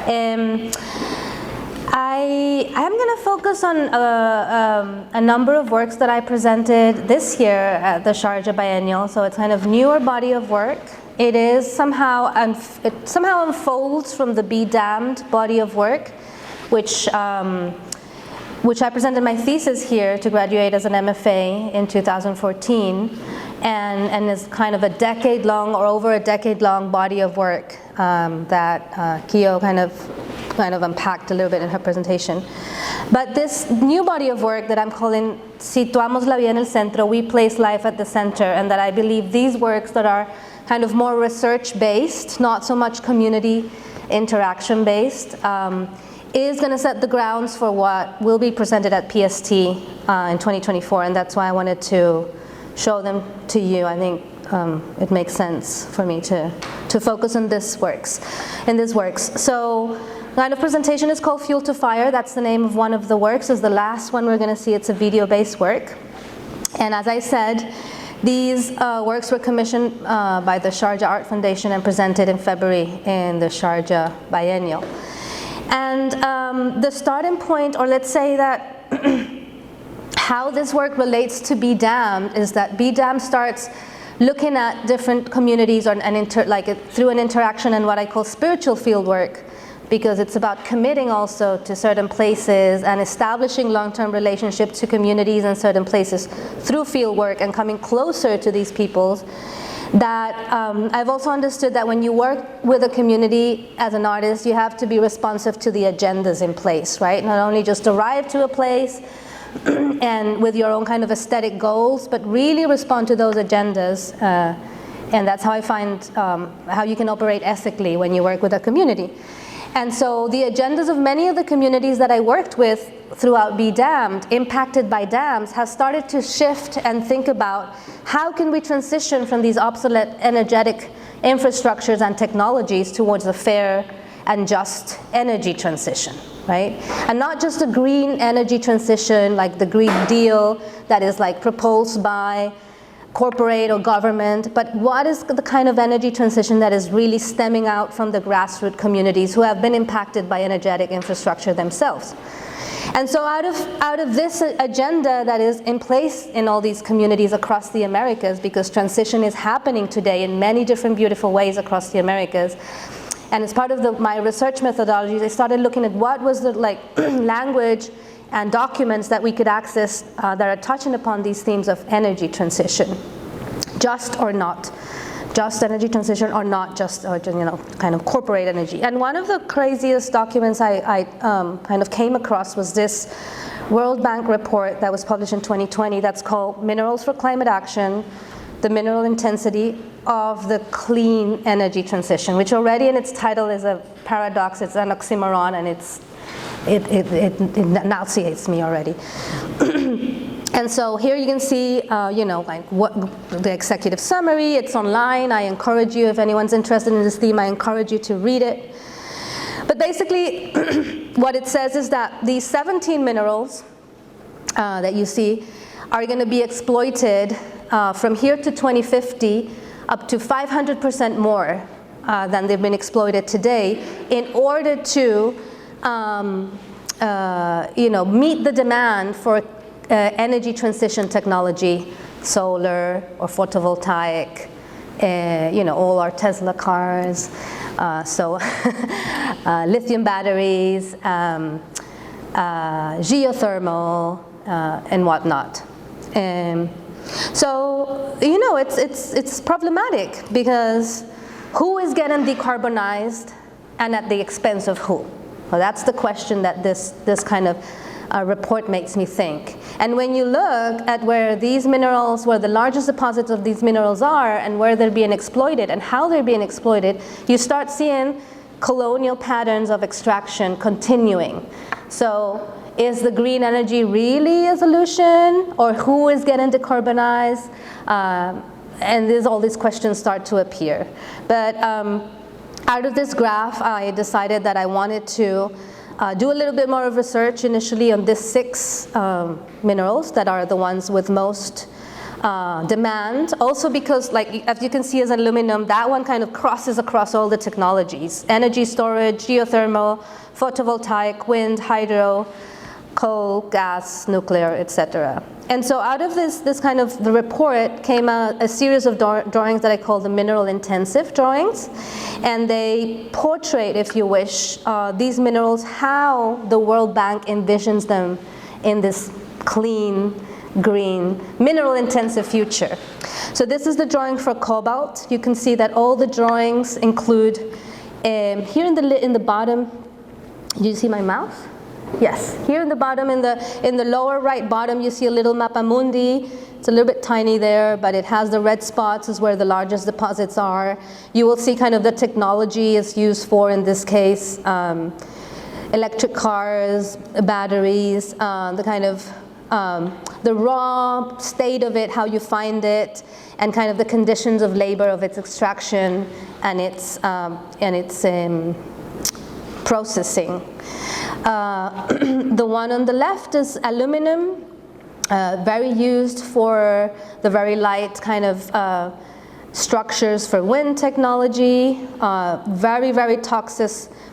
I am going to focus on a number of works that I presented this year at the Sharjah Biennial. So it's kind of newer body of work. It is somehow unfolds from the Be Damned body of work, which I presented my thesis here to graduate as an MFA in 2014, and is kind of a decade-long or over a decade-long body of work that Kyo kind of unpacked a little bit in her presentation. But this new body of work that I'm calling Situamos la vida en el centro, we place life at the center, and that I believe these works that are kind of more research-based, not so much community interaction-based, is going to set the grounds for what will be presented at PST in 2024, and that's why I wanted to show them to you. I think it makes sense for me to focus on these works. So the kind of presentation is called Fuel to Fire. That's the name of one of the works. It's the last one we're going to see. It's a video-based work. And as I said, these works were commissioned by the Sharjah Art Foundation and presented in February in the Sharjah Biennial. And the starting point, or let's say that how this work relates to Be Damned, is that Be Damned starts looking at different communities through an interaction and what I call spiritual field work, because it's about committing also to certain places and establishing long-term relationships to communities in certain places through field work and coming closer to these peoples. That I've also understood that when you work with a community as an artist, you have to be responsive to the agendas in place, right? Not only just arrive to a place and with your own kind of aesthetic goals, but really respond to those agendas. And that's how I find how you can operate ethically when you work with a community. And so the agendas of many of the communities that I worked with throughout Be Damned, impacted by dams, have started to shift and think about how can we transition from these obsolete energetic infrastructures and technologies towards a fair and just energy transition, right? And not just a green energy transition like the Green Deal that is like proposed by corporate or government, but what is the kind of energy transition that is really stemming out from the grassroots communities who have been impacted by energetic infrastructure themselves. And so out of this agenda that is in place in all these communities across the Americas, because transition is happening today in many different beautiful ways across the Americas, and as part of my research methodologies, I started looking at what was the language and documents that we could access that are touching upon these themes of energy transition, just or not, just energy transition or not just, kind of corporate energy. And one of the craziest documents I kind of came across was this World Bank report that was published in 2020 that's called Minerals for Climate Action, the Mineral Intensity of the Clean Energy Transition, which already in its title is a paradox, it's an oxymoron, and it nauseates me already. And so here you can see, what the executive summary. It's online. I encourage you, if anyone's interested in this theme, I encourage you to read it. But basically, what it says is that these 17 minerals that you see are going to be exploited from here to 2050 up to 500% more than they've been exploited today in order to meet the demand for energy transition technology, solar or photovoltaic, all our Tesla cars, lithium batteries, geothermal, and whatnot. So it's problematic because who is getting decarbonized and at the expense of who? Well, that's the question that this kind of report makes me think. And when you look at where these minerals, where the largest deposits of these minerals are and where they're being exploited and how they're being exploited, you start seeing colonial patterns of extraction continuing. So is the green energy really a solution, or who is getting decarbonized? And all these questions start to appear. But out of this graph, I decided that I wanted to do a little bit more of research initially on these 6 minerals that are the ones with most demand. Also because, like, as you can see as aluminum, that one kind of crosses across all the technologies: energy storage, geothermal, photovoltaic, wind, hydro, coal, gas, nuclear, etc. And so out of this kind of the report came a series of drawings that I call the mineral intensive drawings. And they portrait, if you wish, these minerals, how the World Bank envisions them in this clean, green, mineral intensive future. So this is the drawing for cobalt. You can see that all the drawings include, here in the bottom, do you see my mouse? Yes, here in the bottom, in the lower right bottom, you see a little mapamundi. It's a little bit tiny there, but it has the red spots is where the largest deposits are. You will see kind of the technology is used for, in this case, electric cars, batteries, the kind of the raw state of it, how you find it, and kind of the conditions of labor of its extraction and its processing. The one on the left is aluminum, very used for the very light kind of structures for wind technology, very, very toxic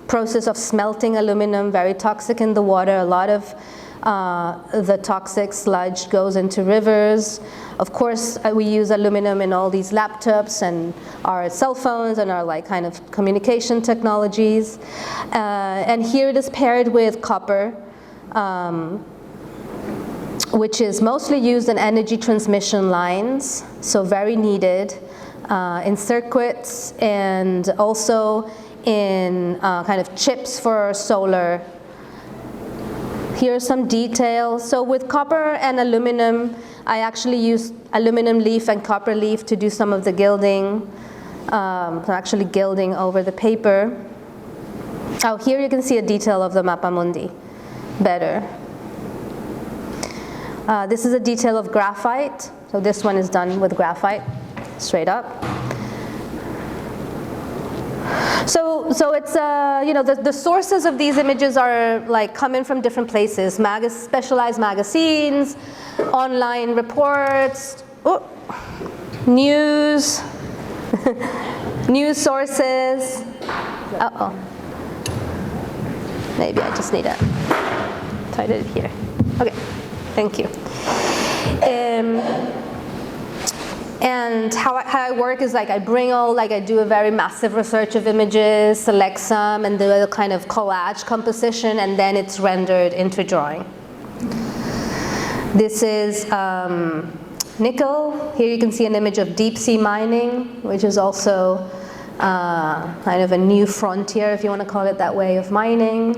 process of smelting aluminum, very toxic in the water. A lot of the toxic sludge goes into rivers. Of course, we use aluminum in all these laptops and our cell phones and our like kind of communication technologies. And here it is paired with copper, which is mostly used in energy transmission lines, so very needed in circuits and also in kind of chips for solar. Here are some details. So with copper and aluminum, I actually use aluminum leaf and copper leaf to do some of the gilding, so actually gilding over the paper. Oh, here you can see a detail of the mapamundi better. This is a detail of graphite. So this one is done with graphite, straight up. So it's, you know, the sources of these images are like coming from different places, specialized magazines, online reports, news, news sources. Uh-oh. Maybe I just need to tight it here. Okay, thank you. And how I work is like I do a very massive research of images, select some, and do a kind of collage composition, and then it's rendered into drawing. This is nickel. Here you can see an image of deep sea mining, which is also kind of a new frontier, if you want to call it that way, of mining.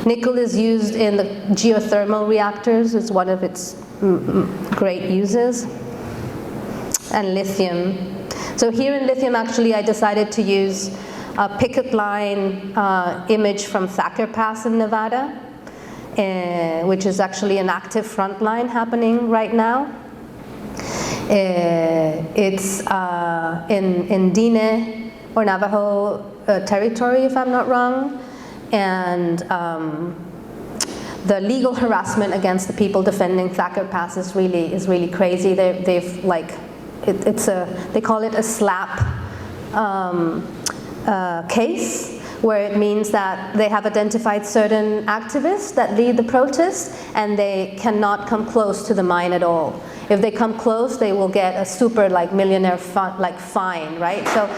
Nickel is used in the geothermal reactors. It's one of its great uses. And lithium. So here in lithium, actually, I decided to use a picket line image from Thacker Pass in Nevada, which is actually an active front line happening right now. It's in Diné or Navajo territory, if I'm not wrong. And the legal harassment against the people defending Thacker Pass is really crazy. They've like they call it a slap case, where it means that they have identified certain activists that lead the protest, and they cannot come close to the mine at all. If they come close, they will get a super like millionaire fine, right? So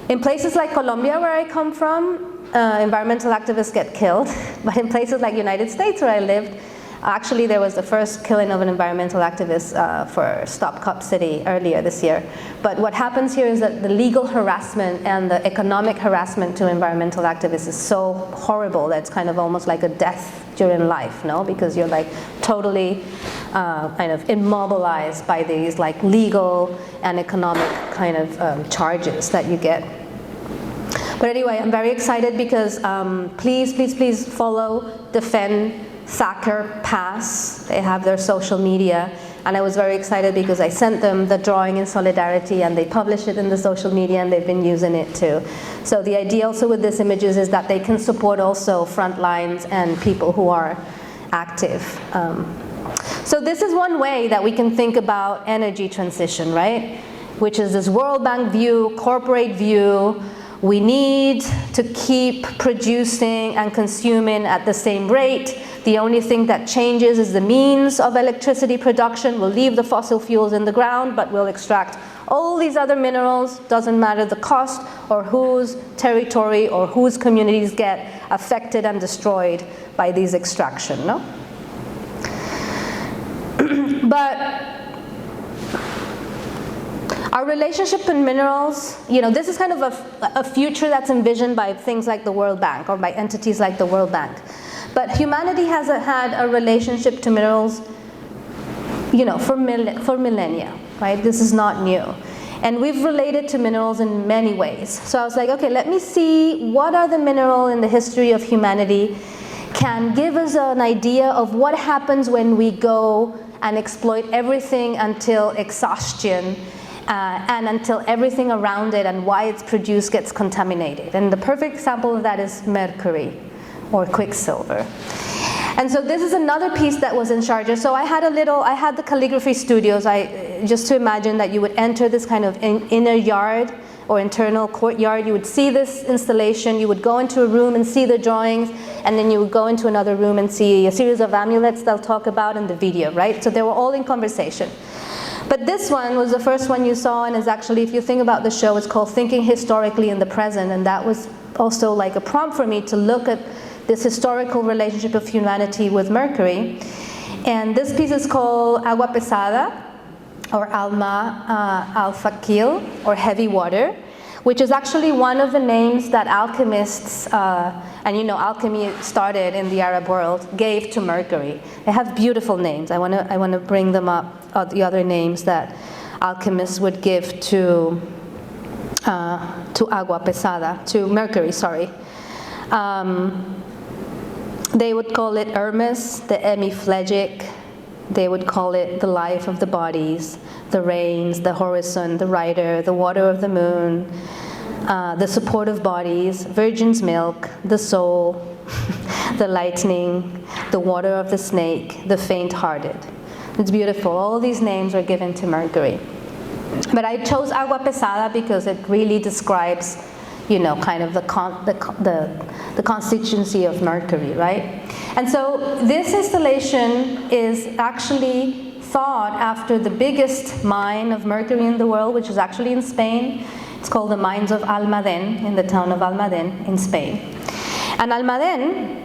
in places like Colombia, where I come from, environmental activists get killed, but in places like United States, where I lived, actually there was the first killing of an environmental activist for Stop Cop City earlier this year. But what happens here is that the legal harassment and the economic harassment to environmental activists is so horrible that it's kind of almost like a death during life, no? Because you're like totally kind of immobilized by these like legal and economic kind of charges that you get. But anyway, I'm very excited because please follow, defend Thacker Pass. They have their social media, and I was very excited because I sent them the drawing in solidarity, and they published it in the social media, and they've been using it too. So the idea also with these images is that they can support also front lines and people who are active. So this is one way that we can think about energy transition, right? Which is this World Bank view, corporate view. We need to keep producing and consuming at the same rate. The only thing that changes is the means of electricity production. We'll leave the fossil fuels in the ground, but we'll extract all these other minerals. Doesn't matter the cost or whose territory or whose communities get affected and destroyed by these extraction, no? But our relationship in minerals, this is kind of a future that's envisioned by things like the World Bank or by entities like the World Bank. But humanity has had a relationship to minerals, for millennia, right? This is not new. And we've related to minerals in many ways. So I was like, okay, let me see what are the minerals in the history of humanity can give us an idea of what happens when we go and exploit everything until exhaustion, and until everything around it and why it's produced gets contaminated. And the perfect example of that is mercury or quicksilver. And so this is another piece that was in Sharjah. So I had the calligraphy studios. Just to imagine that you would enter this kind of inner yard or internal courtyard. You would see this installation. You would go into a room and see the drawings, and then you would go into another room and see a series of amulets they'll talk about in the video, right? So they were all in conversation. But this one was the first one you saw, and is actually, if you think about the show, it's called Thinking Historically in the Present, and that was also like a prompt for me to look at this historical relationship of humanity with mercury. And this piece is called Agua Pesada, or Alma al-Thaqil, or heavy water, which is actually one of the names that alchemists, and alchemy started in the Arab world, gave to mercury. They have beautiful names. I want to bring them up, the other names that alchemists would give to agua pesada, to mercury, sorry. They would call it Hermes, the hemiplegic. They would call it the life of the bodies, the rains, the horizon, the rider, the water of the moon, the support of bodies, virgin's milk, the soul, the lightning, the water of the snake, the faint-hearted. It's beautiful. All these names are given to mercury. But I chose agua pesada because it really describes, kind of the constituency of mercury, right? And so this installation is actually thought after the biggest mine of mercury in the world, which is actually in Spain. It's called the Mines of Almaden, in the town of Almaden in Spain. And Almaden,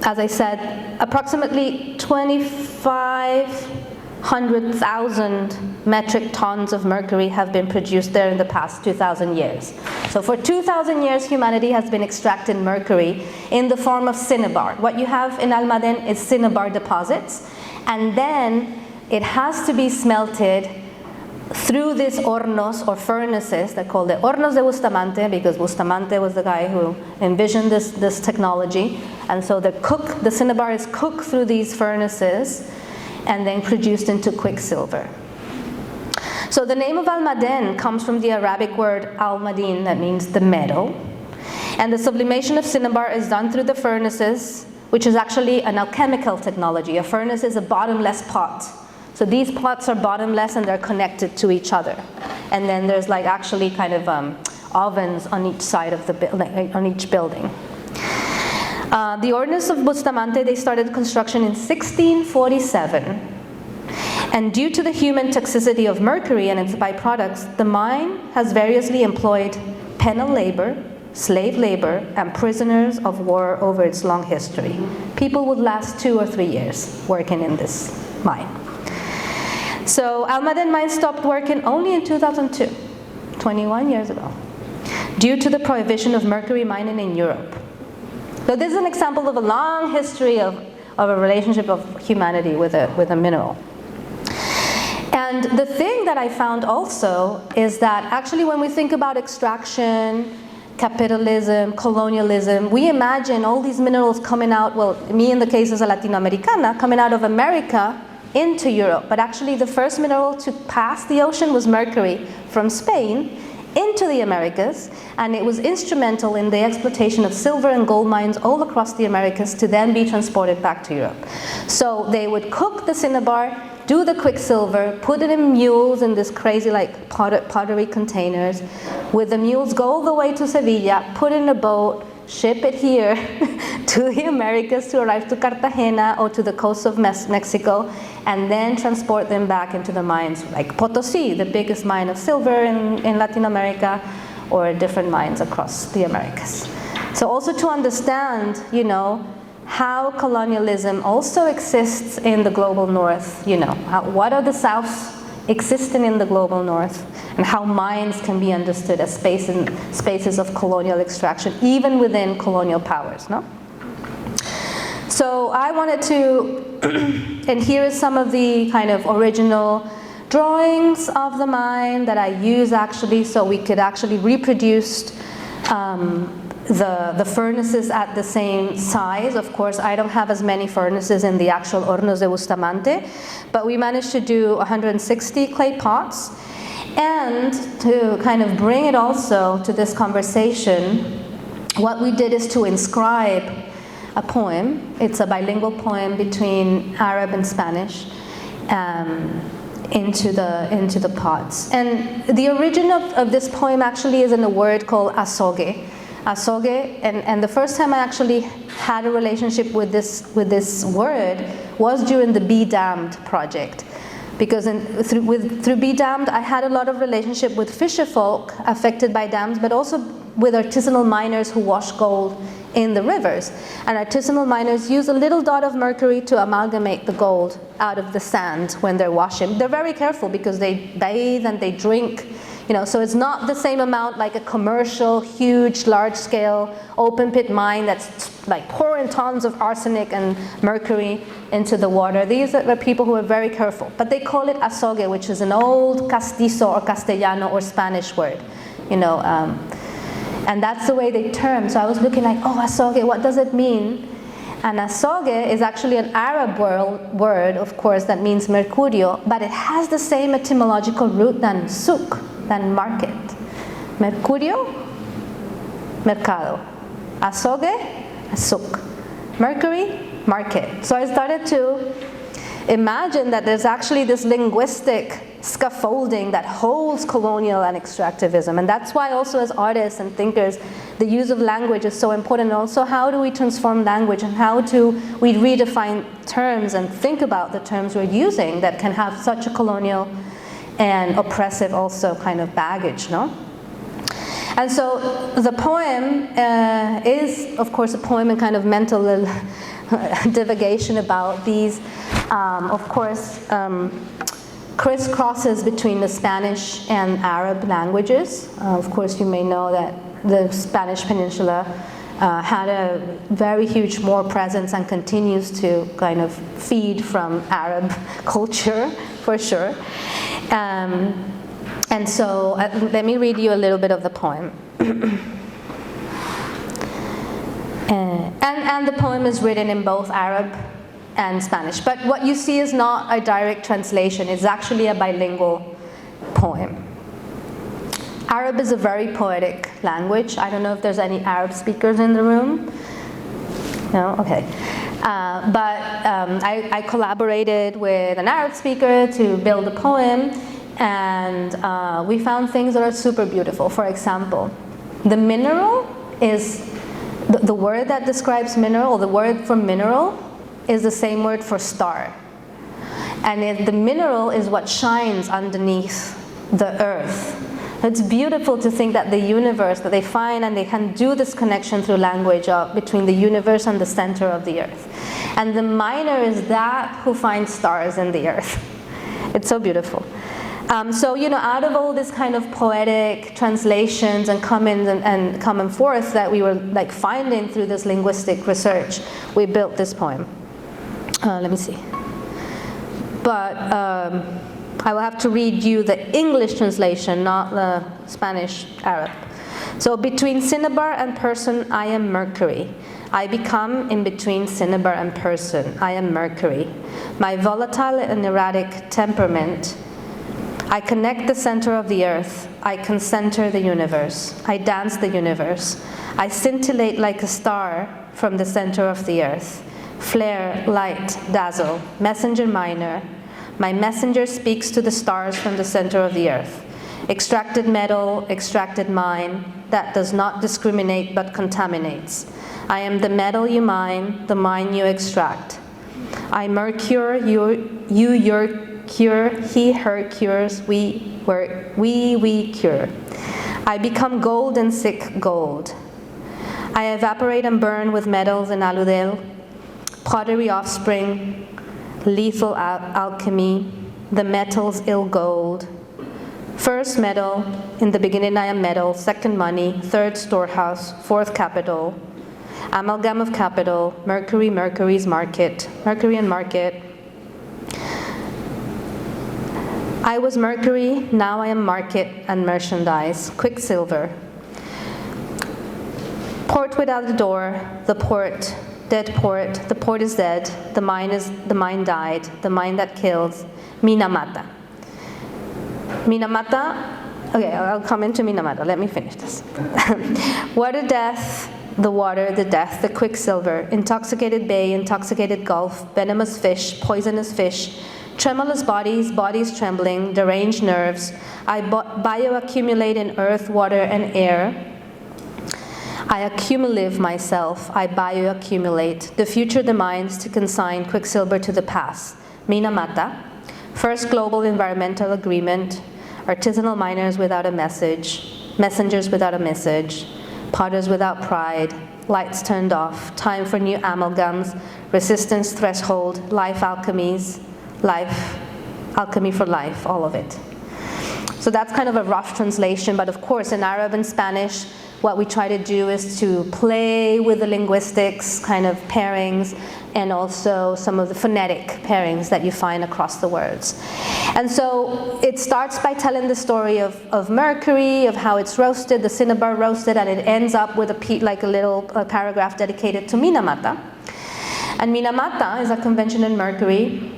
as I said, approximately 2,500,000 metric tons of mercury have been produced there in the past 2,000 years. So for 2,000 years, humanity has been extracting mercury in the form of cinnabar. What you have in Almaden is cinnabar deposits, and then it has to be smelted through these hornos or furnaces. They're called the hornos de Bustamante because Bustamante was the guy who envisioned this technology. And so the cinnabar is cooked through these furnaces and then produced into quicksilver. So the name of Almaden comes from the Arabic word al-madin, that means the metal. And the sublimation of cinnabar is done through the furnaces, which is actually an alchemical technology. A furnace is a bottomless pot. So these pots are bottomless and they're connected to each other. And then there's like actually kind of ovens on each side of on each building. The Ordinance of Bustamante, they started construction in 1647. And due to the human toxicity of mercury and its byproducts, the mine has variously employed penal labor, slave labor, and prisoners of war over its long history. People would last 2 or 3 years working in this mine. So Almaden mine stopped working only in 2002, 21 years ago, due to the prohibition of mercury mining in Europe. So this is an example of a long history of a relationship of humanity with a mineral. And the thing that I found also is that actually when we think about extraction, capitalism, colonialism, we imagine all these minerals coming out, well, me in the case as a Latinoamericana, coming out of America into Europe. But actually the first mineral to pass the ocean was mercury from Spain into the Americas, and it was instrumental in the exploitation of silver and gold mines all across the Americas to then be transported back to Europe. So they would cook the cinnabar, do the quicksilver, put it in mules in this crazy like pottery containers. With the mules, go all the way to Sevilla, put it in a boat, ship it here to the Americas to arrive to Cartagena or to the coast of Mexico, and then transport them back into the mines like Potosí, the biggest mine of silver in Latin America, or different mines across the Americas. So also to understand, you know, how colonialism also exists in the global north, you know, what are the Souths existing in the global north, and how mines can be understood as spaces of colonial extraction, even within colonial powers, no? So I wanted to, and here is some of the kind of original drawings of the mine that I use actually, so we could actually reproduce the furnaces at the same size. Of course, I don't have as many furnaces in the actual Hornos de Bustamante, but we managed to do 160 clay pots. And to kind of bring it also to this conversation, what we did is to inscribe a poem. It's a bilingual poem between Arab and Spanish into the pots. And the origin of this poem actually is in a word called azogue. Azogue, and the first time I actually had a relationship with this word was during the Be Damned project. Because through Be Damned, I had a lot of relationship with fisher folk affected by dams, but also with artisanal miners who wash gold in the rivers. And artisanal miners use a little dot of mercury to amalgamate the gold out of the sand when they're washing. They're very careful because they bathe and they drink, you know, so it's not the same amount like a commercial, huge, large-scale open pit mine that's like pouring tons of arsenic and mercury into the water. These are the people who are very careful. But they call it azogue, which is an old Castizo or Castellano or Spanish word, you know, and that's the way they term. So I was looking like, oh, azogue, what does it mean? And azogue is actually an Arab word, of course, that means mercurio, but it has the same etymological root than souk, than market. Mercurio, mercado. Azogue, souk. Mercury, market. So I started to imagine that there's actually this linguistic scaffolding that holds colonial and extractivism. And that's why also as artists and thinkers, the use of language is so important. And also, how do we transform language, and how do we redefine terms and think about the terms we're using that can have such a colonial and oppressive also kind of baggage, no? And so the poem is, of course, a poem in kind of mental divagation about these, of course, crisscrosses between the Spanish and Arab languages. Of course, you may know that the Spanish Peninsula had a very huge more presence and continues to kind of feed from Arab culture, for sure. And so let me read you a little bit of the poem. And the poem is written in both Arab and Spanish. But what you see is not a direct translation. It's actually a bilingual poem. Arab is a very poetic language. I don't know if there's any Arab speakers in the room. No? Okay. I collaborated with an Arab speaker to build a poem, and we found things that are super beautiful. For example, the mineral is, the word that describes mineral, or the word for mineral, is the same word for star. And the mineral is what shines underneath the earth. It's beautiful to think that the universe, that they find and they can do this connection through language between the universe and the center of the earth. And the miner is that who finds stars in the earth. It's so beautiful. So, you know, out of all this kind of poetic translations and come and forth that we were like finding through this linguistic research, we built this poem. Let me see. But I will have to read you the English translation, not the Spanish Arab. So, between cinnabar and person, I am Mercury. I become in between cinnabar and person. I am Mercury. My volatile and erratic temperament I connect the center of the earth. I concenter the universe. I dance the universe. I scintillate like a star from the center of the earth. Flare, light, dazzle, messenger minor. My messenger speaks to the stars from the center of the earth. Extracted metal, extracted mine, that does not discriminate but contaminates. I am the metal you mine, the mine you extract. I mercure, you your cure, he, her cures, we cure. I become gold and sick gold. I evaporate and burn with metals and aludel, pottery offspring, lethal alchemy, the metals ill gold. First metal, in the beginning I am metal, second money, third storehouse, fourth capital, amalgam of capital, Mercury, Mercury's market, Mercury and market. I was Mercury, now I am market and merchandise, quicksilver. Port without a door, the port, dead port, the port is dead, the mine died, the mine that kills, Minamata. Minamata, okay, I'll come into Minamata, let me finish this. Water death, the water, the death, the quicksilver, intoxicated bay, intoxicated gulf, venomous fish, poisonous fish, tremulous bodies, bodies trembling, deranged nerves. I bioaccumulate in earth, water, and air. I accumulate myself, I bioaccumulate. The future demands to consign quicksilver to the past. Minamata, first global environmental agreement, artisanal miners without a message, messengers without a message, potters without pride, lights turned off, time for new amalgams, resistance threshold, life alchemies, life, alchemy for life, all of it. So that's kind of a rough translation, but of course in Arab and Spanish, what we try to do is to play with the linguistics kind of pairings and also some of the phonetic pairings that you find across the words. And so it starts by telling the story of Mercury, of how it's roasted, the cinnabar roasted, and it ends up with a little paragraph dedicated to Minamata. And Minamata is a convention in Mercury.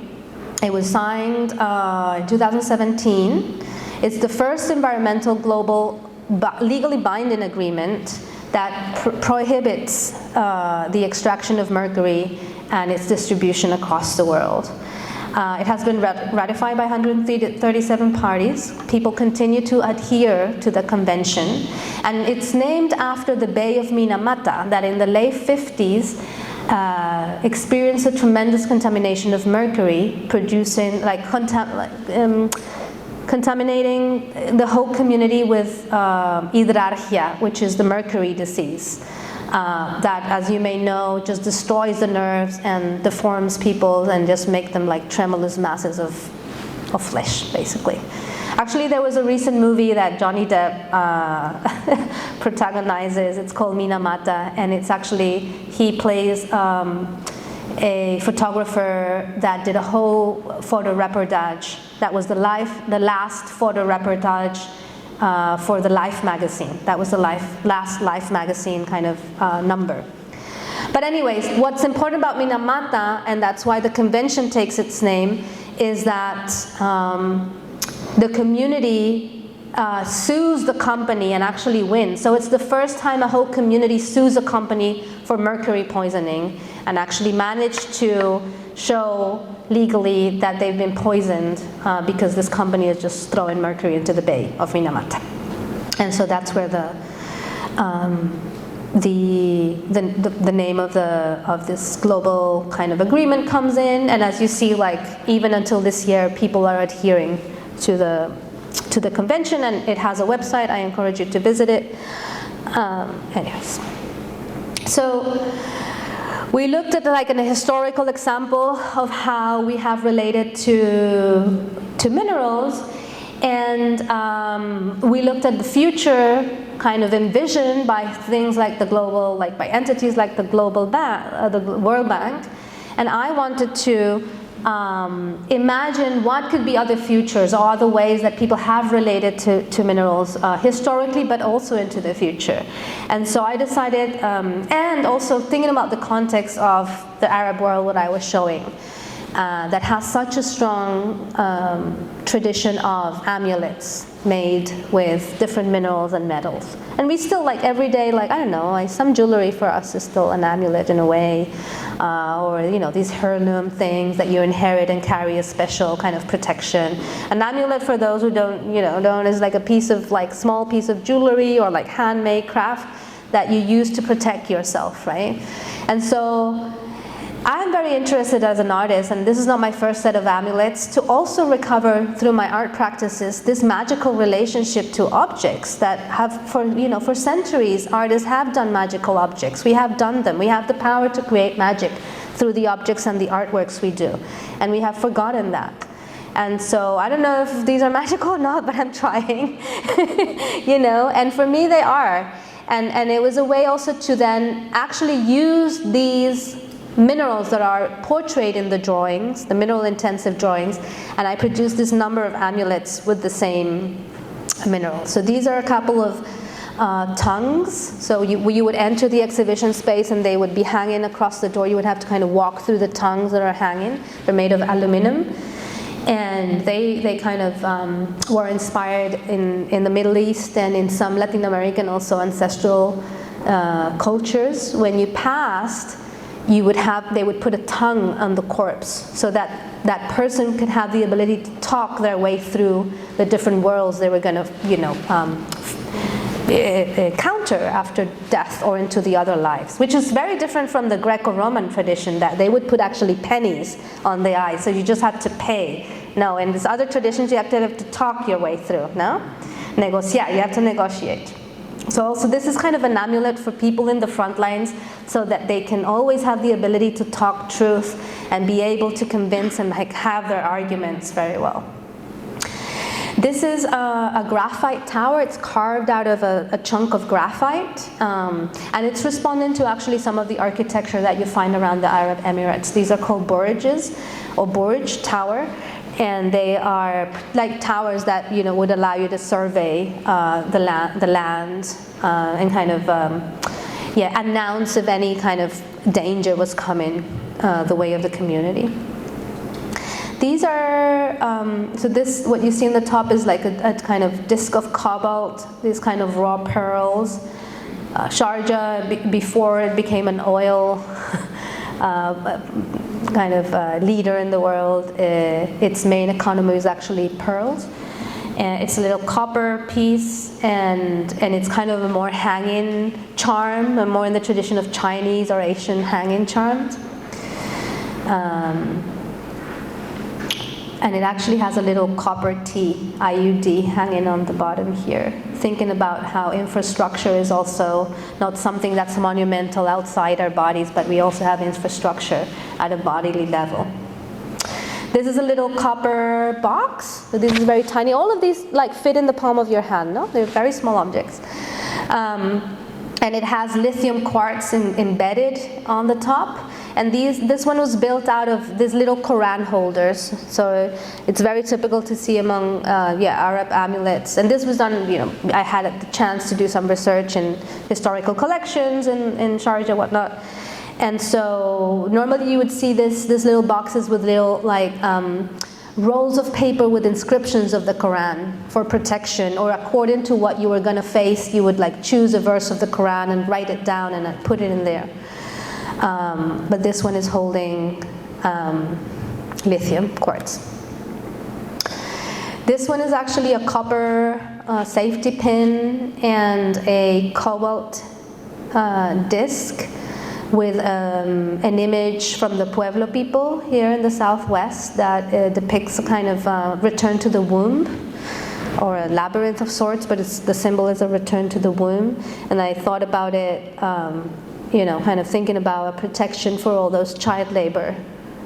It was signed in 2017. It's the first environmental global legally binding agreement that prohibits the extraction of mercury and its distribution across the world. It has been ratified by 137 parties. People continue to adhere to the convention, and it's named after the Bay of Minamata that in the late 50s experienced a tremendous contamination of mercury, producing contaminating the whole community with hydrargia, which is the mercury disease. That, as you may know, just destroys the nerves and deforms people and just make them like tremulous masses of flesh, basically. Actually, there was a recent movie that Johnny Depp protagonizes. It's called Minamata, and it's actually, he plays a photographer that did a whole photo reportage. That was the last photo reportage for the Life magazine. That was the last Life magazine kind of number. But anyways, what's important about Minamata, and that's why the convention takes its name, is that the community sues the company and actually wins. So it's the first time a whole community sues a company for mercury poisoning and actually managed to show legally that they've been poisoned because this company is just throwing mercury into the bay of Minamata. And so that's where the name of this global kind of agreement comes in. And as you see, like even until this year, people are adhering to the convention, and it has a website. I encourage you to visit it. Anyways, so we looked at like an historical example of how we have related to minerals, and we looked at the future kind of envisioned by things like the global, like by entities like the Global Bank, the World Bank, and I wanted to imagine what could be other futures or other ways that people have related to minerals historically, but also into the future. And so I decided, and also thinking about the context of the Arab world, what I was showing, that has such a strong tradition of amulets made with different minerals and metals. And we still, like, every day, like, I don't know, like, some jewelry for us is still an amulet in a way, or, you know, these heirloom things that you inherit and carry a special kind of protection. An amulet, for those who don't, you know, is like a piece of, like, small piece of jewelry or like handmade craft that you use to protect yourself, right? And so I'm very interested as an artist, and this is not my first set of amulets, to also recover through my art practices this magical relationship to objects that have, for centuries, artists have done magical objects. We have done them. We have the power to create magic through the objects and the artworks we do, and we have forgotten that. And so I don't know if these are magical or not, but I'm trying, and for me they are. And it was a way also to then actually use these minerals that are portrayed in the drawings, the mineral intensive drawings, and I produced this number of amulets with the same mineral. So these are a couple of tongues. So you would enter the exhibition space and they would be hanging across the door. You would have to kind of walk through the tongues that are hanging. They're made of aluminum. And they kind of were inspired in the Middle East and in some Latin American also ancestral cultures. When you passed, they would put a tongue on the corpse so that that person could have the ability to talk their way through the different worlds they were going to, encounter after death or into the other lives, which is very different from the Greco-Roman tradition that they would put actually pennies on the eyes, so you just had to pay. No, in these other traditions you have to talk your way through, no? Negociar, you have to negotiate. So also this is kind of an amulet for people in the front lines so that they can always have the ability to talk truth and be able to convince and have their arguments very well. This is a graphite tower. It's carved out of a chunk of graphite, and it's responding to actually some of the architecture that you find around the Arab Emirates. These are called burges, or burj tower, and they are like towers that would allow you to survey the land and kind of announce if any kind of danger was coming the way of the community. These are, what you see in the top is like a kind of disc of cobalt, these kind of raw pearls. Sharjah, before it became an oil kind of leader in the world, its main economy is actually pearls. And it's a little copper piece, and it's kind of a more hanging charm, more in the tradition of Chinese or Asian hanging charms. And it actually has a little copper T, IUD, hanging on the bottom here, thinking about how infrastructure is also not something that's monumental outside our bodies, but we also have infrastructure at a bodily level. This is a little copper box. So this is very tiny. All of these fit in the palm of your hand, no? They're very small objects. And it has lithium quartz embedded on the top. And this one was built out of these little Quran holders. So it's very typical to see among Arab amulets. And this was done, I had the chance to do some research in historical collections in Sharjah, whatnot. And so normally you would see these little boxes with little rolls of paper with inscriptions of the Quran for protection, or according to what you were going to face, you would choose a verse of the Quran and write it down and put it in there. But this one is holding lithium quartz. This one is actually a copper safety pin and a cobalt disc with an image from the Pueblo people here in the southwest that depicts a kind of return to the womb, or a labyrinth of sorts, but the symbol is a return to the womb. And I thought about it, kind of thinking about a protection for all those child labor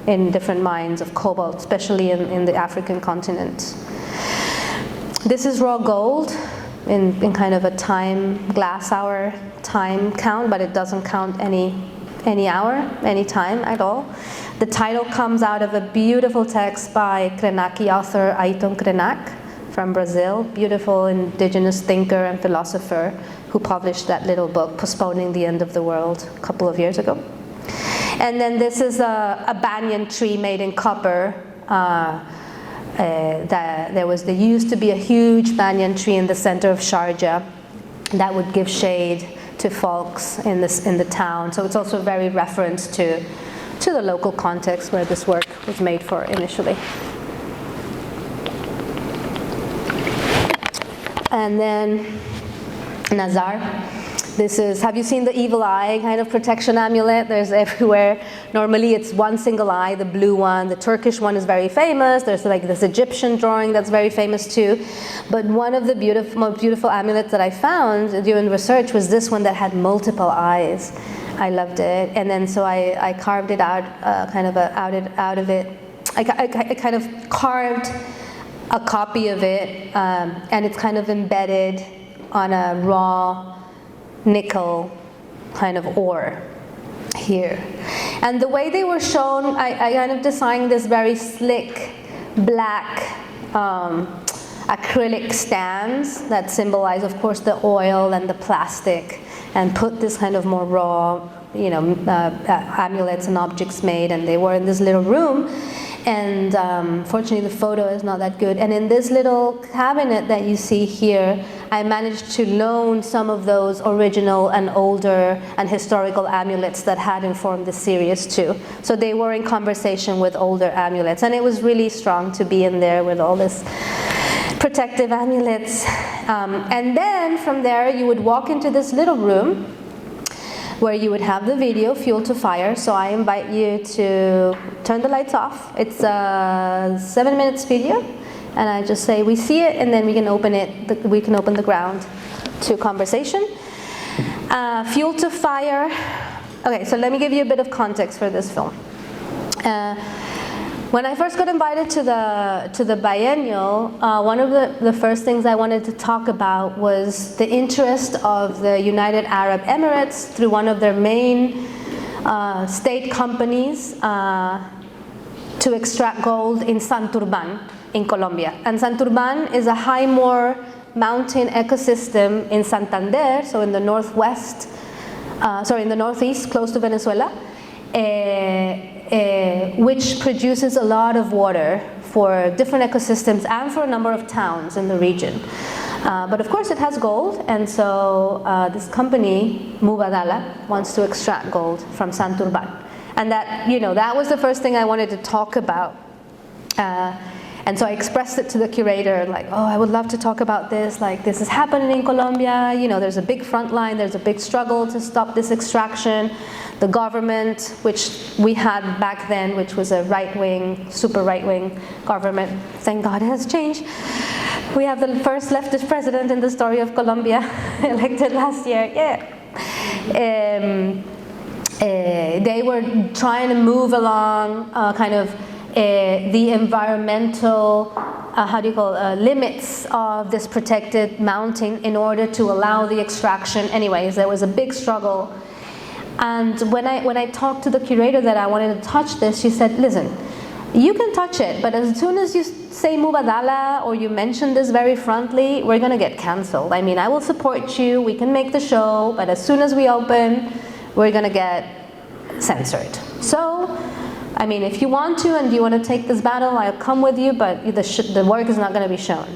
in different mines of cobalt, especially in the African continent. This is raw gold in kind of a glass hour time count, but it doesn't count any hour, any time at all. The title comes out of a beautiful text by Krenak author Ayrton Krenak from Brazil, beautiful indigenous thinker and philosopher who published that little book, Postponing the End of the World, a couple of years ago. And then this is a banyan tree made in copper. There used to be a huge banyan tree in the center of Sharjah that would give shade to folks in the town. So it's also very reference to the local context where this work was made for initially. And then Nazar. This is, have you seen the evil eye kind of protection amulet? There's everywhere. Normally it's one single eye, the blue one. The Turkish one is very famous. There's like this Egyptian drawing that's very famous too. But one of the most beautiful amulets that I found during research was this one that had multiple eyes. I loved it. And then so I carved it out, out of it. I kind of carved a copy of it, and it's kind of embedded on a raw nickel kind of ore here. And the way they were shown, I kind of designed this very slick black acrylic stands that symbolize, of course, the oil and the plastic, and put this kind of more raw, amulets and objects made, and they were in this little room. And fortunately the photo is not that good. And in this little cabinet that you see here, I managed to loan some of those original and older and historical amulets that had informed the series too. So they were in conversation with older amulets, and it was really strong to be in there with all this protective amulets. And then from there you would walk into this little room where you would have the video, Fuel to Fire. So I invite you to turn the lights off. It's a 7 minutes video, and I just say we see it, and then we can open it. We can open the ground to conversation. Fuel to Fire. Okay, so let me give you a bit of context for this film. When I first got invited to the biennial, one of the first things I wanted to talk about was the interest of the United Arab Emirates through one of their main state companies to extract gold in Santurban in Colombia. And Santurban is a high moor mountain ecosystem in Santander, so in the northwest, in the northeast, close to Venezuela. Which produces a lot of water for different ecosystems and for a number of towns in the region. But of course it has gold, and so this company, Mubadala, wants to extract gold from Santurban. And that was the first thing I wanted to talk about. And so I expressed it to the curator, like, oh, I would love to talk about this, like this is happening in Colombia, there's a big front line, there's a big struggle to stop this extraction. The government, which we had back then, which was a right-wing, super right-wing government, thank God it has changed. We have the first leftist president in the story of Colombia, elected last year, yeah. They were trying to move along the environmental, limits of this protected mountain in order to allow the extraction. Anyways, there was a big struggle. And when I talked to the curator that I wanted to touch this, she said, listen, you can touch it, but as soon as you say Mubadala or you mention this very frontly, we're going to get canceled. I mean, I will support you, we can make the show, but as soon as we open, we're going to get censored. So, I mean, if you want to and you want to take this battle, I'll come with you, but the work is not going to be shown.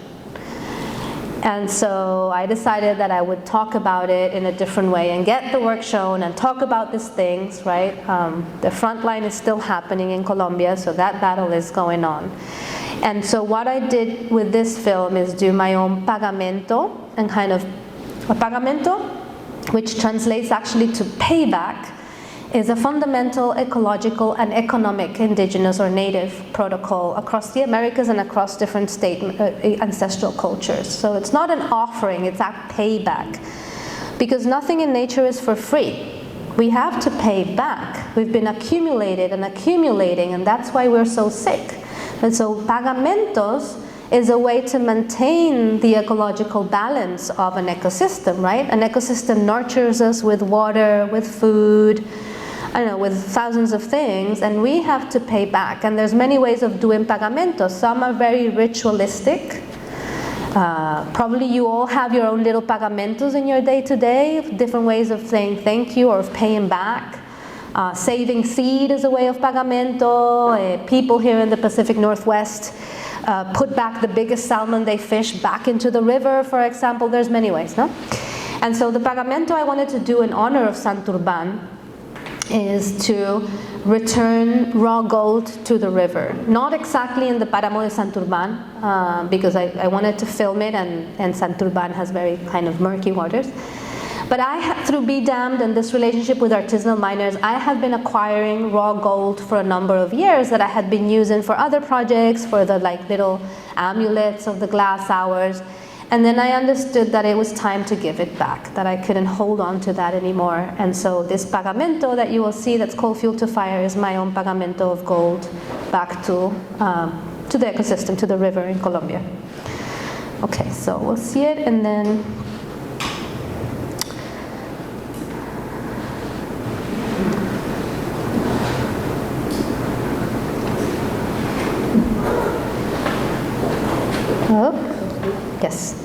And so I decided that I would talk about it in a different way and get the work shown and talk about these things, right? The front line is still happening in Colombia, so that battle is going on. And so what I did with this film is do my own pagamento, and kind of a pagamento, which translates actually to payback, is a fundamental ecological and economic indigenous or native protocol across the Americas and across different state ancestral cultures. So it's not an offering, it's a payback. Because nothing in nature is for free. We have to pay back. We've been accumulated and accumulating, and that's why we're so sick. And so pagamentos is a way to maintain the ecological balance of an ecosystem, right? An ecosystem nurtures us with water, with food, with thousands of things, and we have to pay back. And there's many ways of doing pagamentos. Some are very ritualistic. Probably you all have your own little pagamentos in your day-to-day, different ways of saying thank you or of paying back. Saving seed is a way of pagamento. People here in the Pacific Northwest put back the biggest salmon they fish back into the river, for example. There's many ways, no? And so the pagamento I wanted to do in honor of Santurban is to return raw gold to the river. Not exactly in the Páramo de Santurban, because I wanted to film it, and Santurban has very kind of murky waters. But through Be Damned and this relationship with artisanal miners, I have been acquiring raw gold for a number of years that I had been using for other projects, for the like little amulets of the glass hours. And then I understood that it was time to give it back, that I couldn't hold on to that anymore. And so this pagamento that you will see that's called Fuel to Fire is my own pagamento of gold back to the ecosystem, to the river in Colombia. Okay, so we'll see it, and then yes.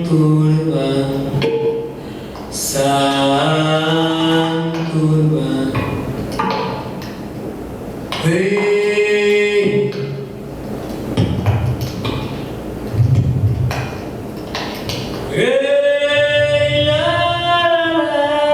turba, sang turba. Hey. Hey, la, la, la, la, la.